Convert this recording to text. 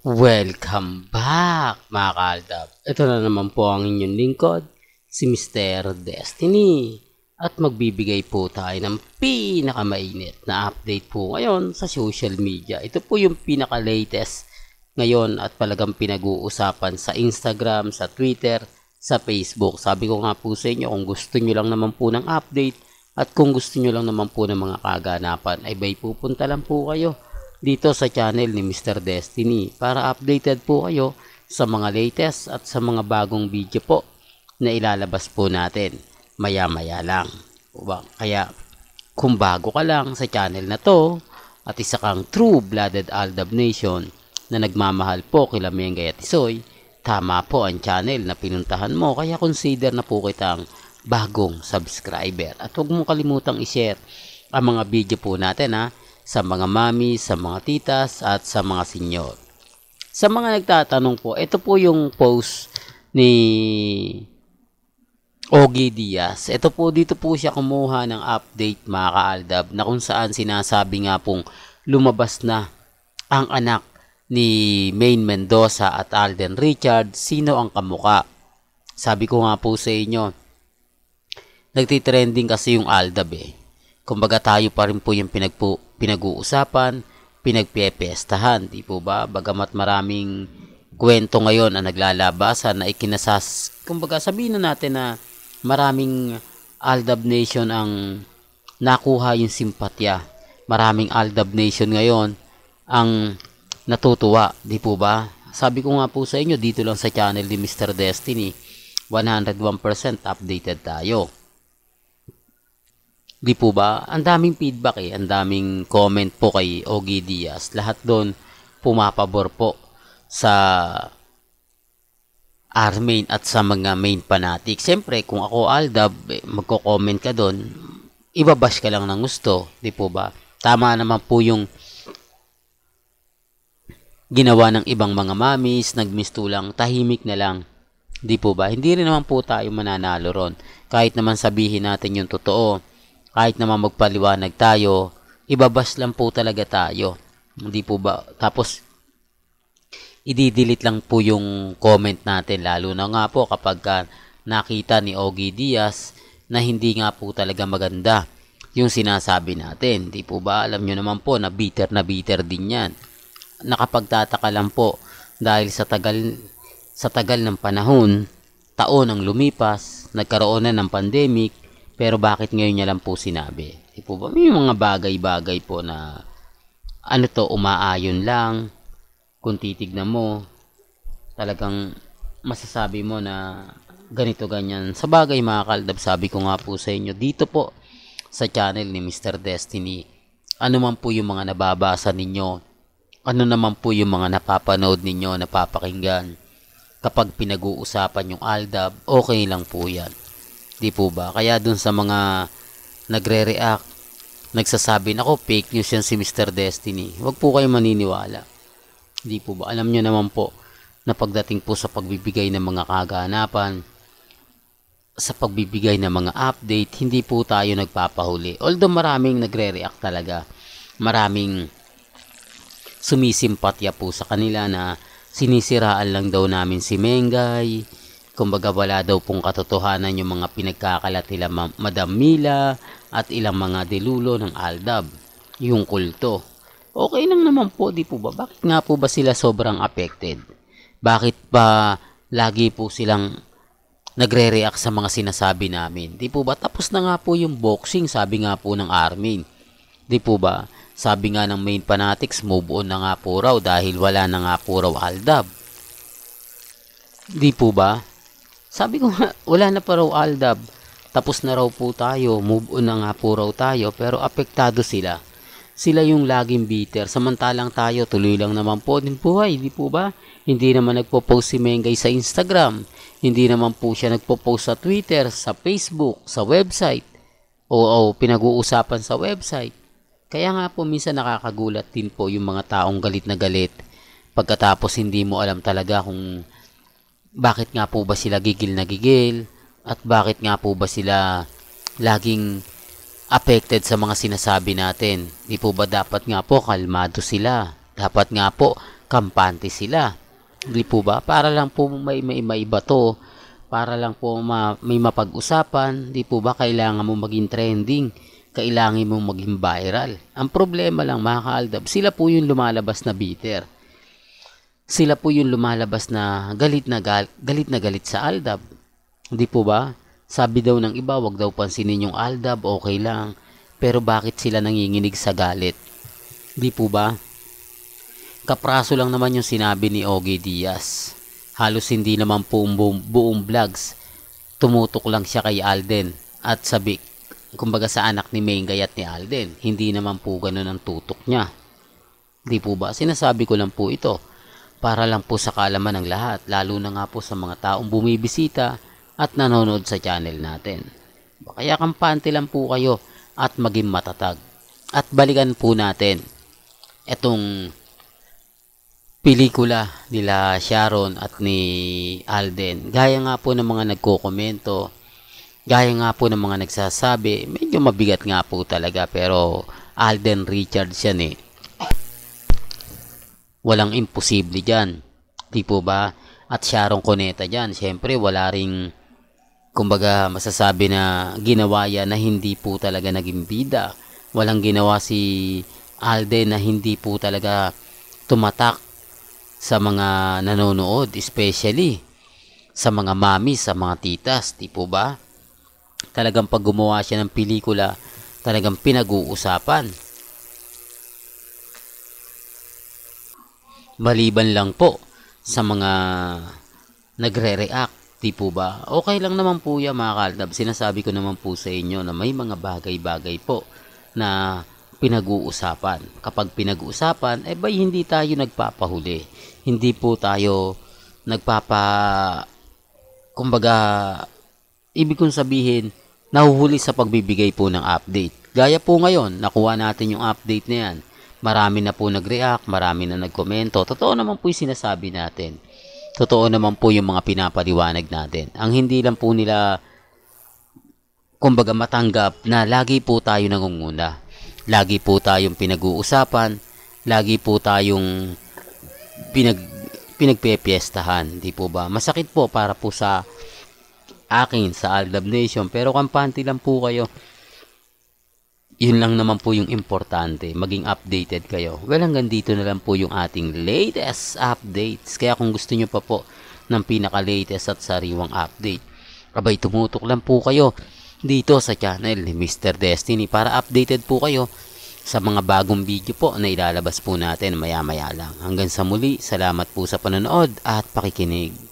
Welcome back mga kaaldab. Ito na naman po ang inyong lingkod, si Mr. Destiny. At magbibigay po tayo ng pinakamainit na update po ngayon sa social media. Ito po yung pinaka-latest ngayon at talagang pinag-uusapan sa Instagram, sa Twitter, sa Facebook. Sabi ko nga po sa inyo, kung gusto nyo lang naman po ng update at kung gusto nyo lang naman po ng mga kaganapan, ay bay pupunta lang po kayo dito sa channel ni Mr. Destiny para updated po kayo sa mga latest at sa mga bagong video po na ilalabas po natin maya-maya lang. Kaya kung bago ka lang sa channel na to at isa kang true-blooded Aldab Nation na nagmamahal po kila Mengay at Isoy, tama po ang channel na pinuntahan mo, kaya consider na po kitang bagong subscriber. At huwag mong kalimutang i-share ang mga video po natin sa mga mami, sa mga titas at sa mga senyor. Sa mga nagtatanong po, ito po yung post ni Ogie Diaz. Ito po, dito po siya kumuha ng update mga kaaldab na kung saan sinasabi nga pong lumabas na ang anak ni Maine Mendoza at Alden Richard, sino ang kamuka. Sabi ko nga po sa inyo, nagtitrending kasi yung Aldab Kumbaga tayo pa rin po yung pinag-uusapan, pinagpiepestahan, di po ba? Bagamat maraming kwento ngayon ang naglalabasan na kumbaga sabihin na natin na maraming Aldab Nation ang nakuha yung simpatya. Maraming Aldab Nation ngayon ang natutuwa, di po ba? Sabi ko nga po sa inyo, dito lang sa channel ni Mr. Destiny, 101% updated tayo. Di po ba? Ang daming feedback ang daming comment po kay Ogie Diaz. Lahat doon pumapabor po sa R-Main at sa mga main fanatic. Siyempre, kung ako Aldab, magko-comment ka doon, ibabash ka lang ng gusto. Di po ba? Tama naman po yung ginawa ng ibang mga mamis, nagmistulang, tahimik na lang. Di po ba? Hindi rin naman po tayo mananalo ron. Kahit naman sabihin natin yung totoo, kahit naman magpaliwanag tayo, ibabas lang po talaga tayo. Hindi po ba? Tapos, i-delete lang po yung comment natin. Lalo na nga po kapag nakita ni Ogie Diaz na hindi nga po talaga maganda yung sinasabi natin. Hindi po ba? Alam nyo naman po na bitter din yan. Nakapagtataka lang po dahil sa tagal ng panahon, taon ang lumipas, nagkaroon na ng pandemic, pero bakit ngayon niya lang po sinabi? Di po ba? May mga bagay-bagay po na umaayon lang. Kung titignan mo, talagang masasabi mo na ganito ganyan. Sa bagay mga kaaldab, sabi ko nga po sa inyo, dito po sa channel ni Mr. Destiny, ano man po yung mga nababasa ninyo, ano naman po yung mga napapanood ninyo, napapakinggan, kapag pinag-uusapan yung Aldab, okay lang po yan. Di po ba? Kaya dun sa mga nagre-react, nagsasabi na fake news yan si Mr. Destiny. Huwag po kayo maniniwala. Di po ba? Alam nyo naman po na pagdating po sa pagbibigay ng mga kaganapan, sa pagbibigay ng mga update, hindi po tayo nagpapahuli. Although maraming nagre-react talaga. Maraming sumisimpatya po sa kanila na sinisiraan lang daw namin si Mengay. Kumbaga wala daw pong katotohanan yung mga pinagkakalat nila Madam Mila at ilang mga dilulo ng Aldab, yung kulto. Okay lang naman po, di po ba? Bakit nga po ba sila sobrang affected? Bakit ba lagi po silang nagre-react sa mga sinasabi namin? Di po ba? Tapos na nga po yung boxing, sabi nga po ng R-Main. Di po ba? Sabi nga ng main fanatics, move on na nga po raw dahil wala na nga po raw Aldab. Di po ba? Sabi ko nga, wala na pa raw Aldab. Tapos na raw po tayo, move on na nga po raw tayo, pero apektado sila. Sila yung laging bitter. Samantalang tayo, tuloy lang naman po din buhay, di po ba? Hindi naman nagpo-post si Mengay sa Instagram. Hindi naman po siya nagpo-post sa Twitter, sa Facebook, sa website. O pinag-uusapan sa website. Kaya nga po minsan nakakagulat din po yung mga taong galit na galit. Pagkatapos hindi mo alam talaga kung bakit nga po ba sila gigil na gigil at bakit nga po ba sila laging affected sa mga sinasabi natin. Di po ba dapat nga po kalmado sila? Dapat nga po kampante sila. Di po ba? Para lang po may iba to. Para lang po may mapag-usapan. Di po ba? Kailangan mo maging trending. Kailangan mo maging viral. Ang problema lang mga kaaldab, sila po yung lumalabas na bitter. Sila po yung lumalabas na galit na galit sa aldab. Di po ba? Sabi daw ng iba, wag daw pansinin yung aldab, okay lang. Pero bakit sila nanginginig sa galit? Di po ba? Kapraso lang naman yung sinabi ni Ogie Diaz. Halos hindi naman po buong vlogs. Tumutok lang siya kay Alden at sabi, kumbaga sa anak ni Mengay at ni Alden. Hindi naman po ganun ang tutok niya. Di po ba? Sinasabi ko lang po ito para lang po sa kaalaman ng lahat, lalo na nga po sa mga taong bumibisita at nanonood sa channel natin. Kaya kampante lang po kayo at maging matatag. At balikan po natin itong pelikula nila Sharon at ni Alden. Gaya nga po ng mga nagko-komento, gaya nga po ng mga nagsasabi, medyo mabigat nga po talaga, pero Alden Richards yan eh. Walang imposible dyan. Di po ba? At Sharon Cuneta dyan, syempre wala ring, kumbaga masasabi na ginawa yan na hindi po talaga naging bida. Walang ginawa si Alden na hindi po talaga tumatak sa mga nanonood, especially sa mga mami, sa mga titas, di po ba? Talagang pag gumawa siya ng pelikula, talagang pinag-uusapan. Maliban lang po sa mga nagre-react, di po ba? Okay lang naman po yan mga kaaldab. Sinasabi ko naman po sa inyo na may mga bagay-bagay po na pinag-uusapan. Kapag pinag-uusapan, hindi tayo nagpapahuli. Hindi po tayo kumbaga, ibig kong sabihin, nahuhuli sa pagbibigay po ng update. Gaya po ngayon, nakuha natin yung update na yan. Marami na po nag-react, marami na nagkomento. Totoo naman po yung sinasabi natin. Totoo naman po yung mga pinapaliwanag natin. Ang hindi lang po nila, kumbaga matanggap na lagi po tayo nangunguna. Lagi po tayong pinag-uusapan. Lagi po tayong pinagpepiestahan. Di po ba? Masakit po para po sa akin, sa Aldab Nation. Pero kampante lang po kayo. Yun lang naman po yung importante, maging updated kayo. Well, hanggang dito na lang po yung ating latest updates. Kaya kung gusto nyo pa po ng pinaka-latest at sariwang update, tumutok lang po kayo dito sa channel ni Mr. Destiny para updated po kayo sa mga bagong video po na ilalabas po natin maya-maya lang. Hanggang sa muli, salamat po sa panonood at pakikinig.